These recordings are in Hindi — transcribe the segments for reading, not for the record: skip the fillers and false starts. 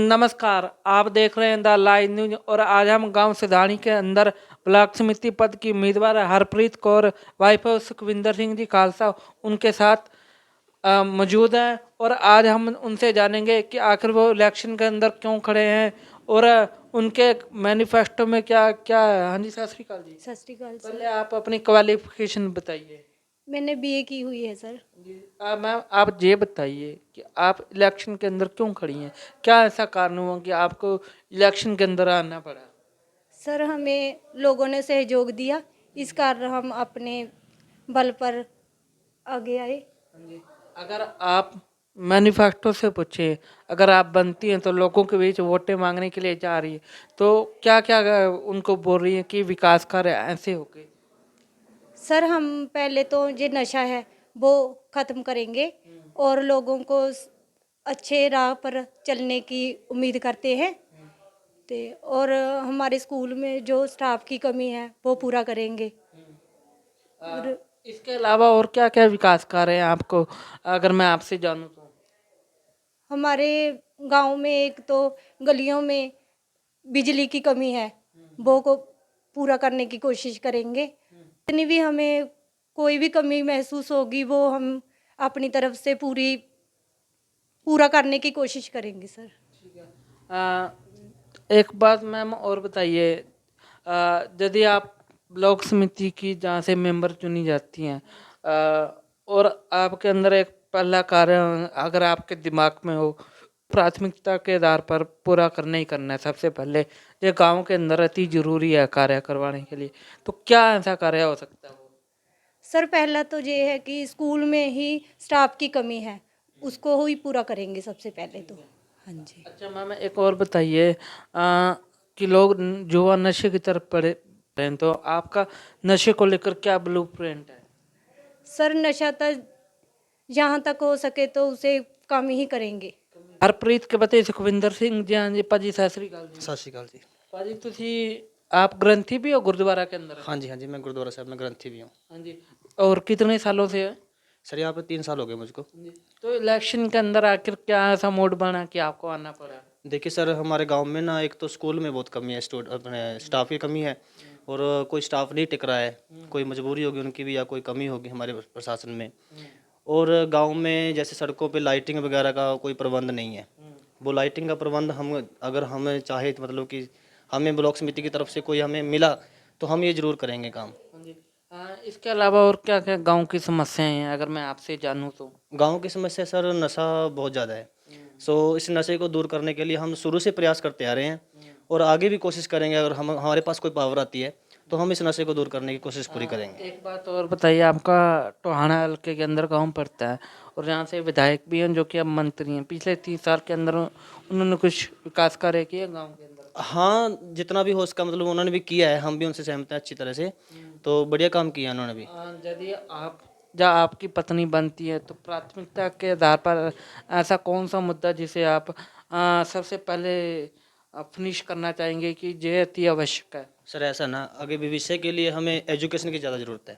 नमस्कार, आप देख रहे हैं द लाइव न्यूज और आज हम गांव सिधानी के अंदर ब्लॉक समिति पद की उम्मीदवार हरप्रीत कौर वाइफ ऑफ सुखविंदर सिंह जी खालसा उनके साथ मौजूद हैं और आज हम उनसे जानेंगे कि आखिर वो इलेक्शन के अंदर क्यों खड़े हैं और उनके मैनिफेस्टो में क्या क्या है। हाँ जी, सत श्री अकाल जी। सत श्री अकाल पहले सर। आप अपनी क्वालिफिकेशन बताइए। मैंने बीए की हुई है सर। जी मैम, आप ये बताइए कि आप इलेक्शन के अंदर क्यों खड़ी हैं, क्या ऐसा कारण हुआ कि आपको इलेक्शन के अंदर आना पड़ा। सर हमें लोगों ने सहयोग दिया, इस कारण हम अपने बल पर आगे आए। हाँ जी, अगर आप मैनिफेस्टो से पूछे, अगर आप बनती हैं तो लोगों के बीच वोटें मांगने के लिए जा रही है, तो क्या क्या उनको बोल रही है कि विकास कार्य ऐसे हो गए। सर हम पहले तो ये नशा है वो ख़त्म करेंगे और लोगों को अच्छे राह पर चलने की उम्मीद करते हैं। और हमारे स्कूल में जो स्टाफ की कमी है वो पूरा करेंगे। और इसके अलावा और क्या क्या विकास कार्य हैं आपको, अगर मैं आपसे जानूँ तो। हमारे गांव में एक तो गलियों में बिजली की कमी है, वो को पूरा करने की कोशिश करेंगे। जितनी भी हमें कोई भी कमी महसूस होगी वो हम अपनी तरफ से पूरा करने की कोशिश करेंगे सर। ठीक है। एक बात मैम और बताइए, यदि आप ब्लॉक समिति की जहाँ से मेंबर चुनी जाती हैं और आपके अंदर एक पहला कार्य अगर आपके दिमाग में हो, प्राथमिकता के आधार पर पूरा करना ही करना है, सबसे पहले ये गांव के अंदर अति जरूरी है कार्य करवाने के लिए, तो क्या ऐसा कार्य हो सकता है वो। सर पहला तो ये है कि स्कूल में ही स्टाफ की कमी है, उसको ही पूरा करेंगे सबसे पहले तो। हाँ जी। अच्छा मैम, एक और बताइए कि लोग जुआ नशे की तरफ पड़े हैं, तो आपका नशे को लेकर क्या ब्लूप्रिंट है। सर नशा तो जहाँ तक हो सके तो उसे कम ही करेंगे। ਹਰਪ੍ਰੀਤ ਕੇ ਬਤੇ ਸੁਖਵਿੰਦਰ ਸਿੰਘ जी। हाँ जी भाजी, सत श्री अकाल जी। सत श्री अकाल जी। भाजी तुसी आप ग्रंथी भी हो गुरुद्वारा के अंदर। हाँ जी, हाँ जी, मैं गुरुद्वारा साहब में ग्रंथी भी हूँ। हाँ जी, और कितने सालों से है। सर यहाँ पे 3 साल हो गए मुझको। जी, तो इलेक्शन के अंदर आखिर क्या ऐसा मोड बना कि आपको आना पड़ा। देखिए सर, हमारे गांव में ना एक तो स्कूल में बहुत कमी है, अपने स्टाफ की कमी है और कोई स्टाफ नहीं टिक रहा है। कोई मजबूरी होगी उनकी भी या कोई कमी होगी हमारे प्रशासन में। और गांव में जैसे सड़कों पे लाइटिंग वगैरह का कोई प्रबंध नहीं है। वो लाइटिंग का प्रबंध हम अगर हमें चाहे तो मतलब कि हमें ब्लॉक समिति की तरफ से कोई हमें मिला तो हम ये ज़रूर करेंगे काम। हाँ जी, इसके अलावा और क्या क्या गांव की समस्याएं हैं, अगर मैं आपसे जानूँ तो। गांव की समस्या सर नशा बहुत ज़्यादा है। सो इस नशे को दूर करने के लिए हम शुरू से प्रयास करते आ रहे हैं और आगे भी कोशिश करेंगे। अगर हमारे पास कोई पावर आती है तो हम इस नशे को दूर करने की कोशिश पूरी करेंगे। एक बात और बताइए, आपका टोहाना हल्के के अंदर गांव पड़ता है और यहाँ से विधायक भी हैं जो कि अब मंत्री हैं, पिछले 3 साल के अंदर उन्होंने कुछ विकास कार्य किए गांव के अंदर। हाँ, जितना भी हो उसका मतलब उन्होंने भी किया है, हम भी उनसे सहमत हैं अच्छी तरह से। तो बढ़िया काम किया उन्होंने भी। यदि आप जब आपकी पत्नी बनती है तो प्राथमिकता के आधार पर ऐसा कौन सा मुद्दा जिसे आप सबसे पहले फिनिश करना चाहेंगे कि ये अति आवश्यक है। सर ऐसा ना, आगे भविष्य के लिए हमें एजुकेशन की ज़्यादा ज़रूरत है।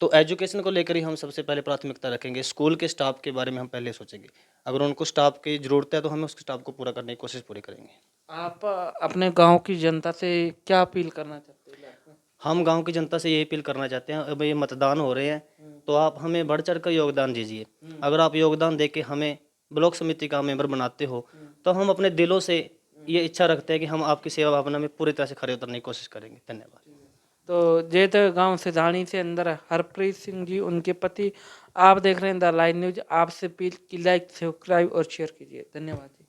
तो एजुकेशन को लेकर ही हम सबसे पहले प्राथमिकता रखेंगे। स्कूल के स्टाफ के बारे में हम पहले सोचेंगे। अगर उनको स्टाफ की ज़रूरत है तो हम उस स्टाफ को पूरा करने की कोशिश पूरी करेंगे। आप अपने गांव की जनता से क्या अपील करना चाहते हैं। हम गांव की जनता से यही अपील करना चाहते हैं, अब ये मतदान हो रहे हैं तो आप हमें बढ़ चढ़ कर योगदान दीजिए। अगर आप योगदान दे के हमें ब्लॉक समिति का मेंबर बनाते हो तो हम अपने दिलों से ये इच्छा रखते हैं कि हम आपकी सेवा भावना में पूरी तरह से खरे उतरने की कोशिश करेंगे। धन्यवाद। तो जेत गांव सिधानी से अंदर हरप्रीत सिंह जी, उनके पति। आप देख रहे हैं द लाइव न्यूज, आपसे अपील की लाइक सब्सक्राइब और शेयर कीजिए। धन्यवाद जी।